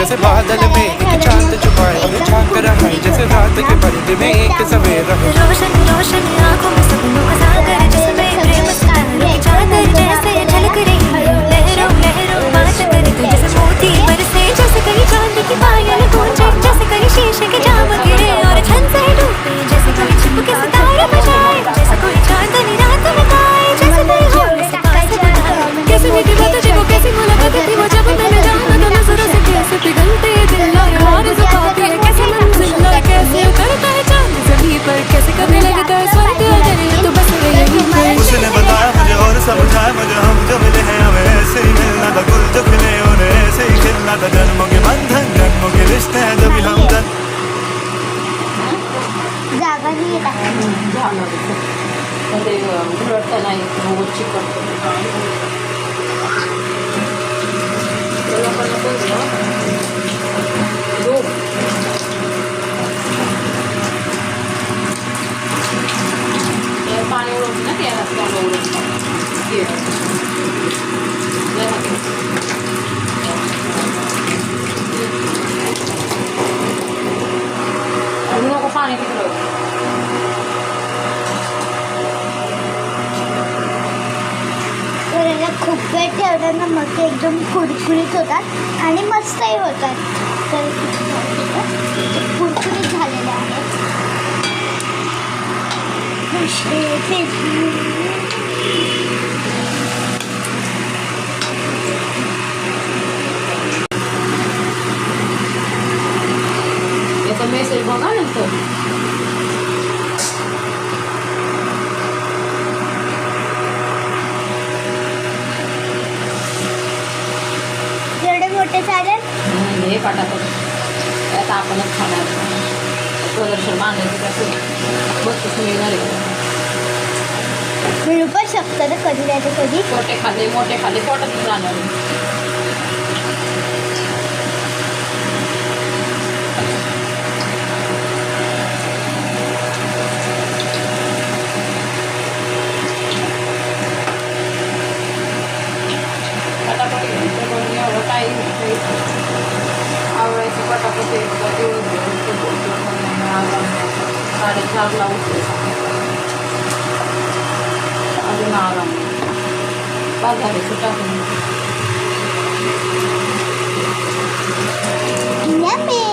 जैसे बादल में एक चांद छुपाए और झांक रहा है जैसे रात के पर्दे में एक सवेरा है। रोशन रोशन आंखों में सपनों का सागर जिसमें प्रेम सितारों की चादर जैसे झलक रही है लहरों लहरों बात करे तो जैसे मोती बरसे जैसे कहीं चांद की पायल गूंजे जैसे कहीं शीशे के जाम गिरे और छन से डूबे जैसे कोई छिपके सितारे बजाए जैसे कोई चांदनी रात में गाए जैसे कोई होल से पास बुलाए कैसी मीठी बात थी वो कैसी मुलाकात थी वो जब मैंने जाना तो नजरों से कैसे पिघलते दिल और आरज़ू पाती है कैसे मंजिल और कैसे उतरता है चांद ज़मीं पर कैसे कभी लगता है स्वर्ग अगर ये तो बस यही है। उसने बताया मुझे और समझाया मुझे हम जो मिले हैं हमें ऐसे ही मिलना था गुल जो खिले उन्हें ऐसे ही खिलना था जन्मों के बंधन जन्मों के रिश्ते हैं जो भी हम जागा नाही येत आहे. ते घरटं नाही बहुत चिकट पाणी ओळख ना नको पाणी तिकडं करायला खूप वेळ ठेवलं ना मग ते एकदम कुरकुरीत होतात आणि मस्तही होतात. तर कुरकुरीत झालेले आहेत. याचा मेसेज बघा नंतर एवढे मोठे चालेल. हे पटापट आता आपणच खाणार प्रदर्शन मांडायचं कसं बघ मिळणार आहे मिळू पण शकतं ना कधी नाही तर कधी. मोठे खाल्ले पोटात जाणार आहे. पटापट घ्यायचं करून एवढं टाईम आवडायचं पटापट साडेचारला उठते अजून आराम बाजारे सुटा Yummy.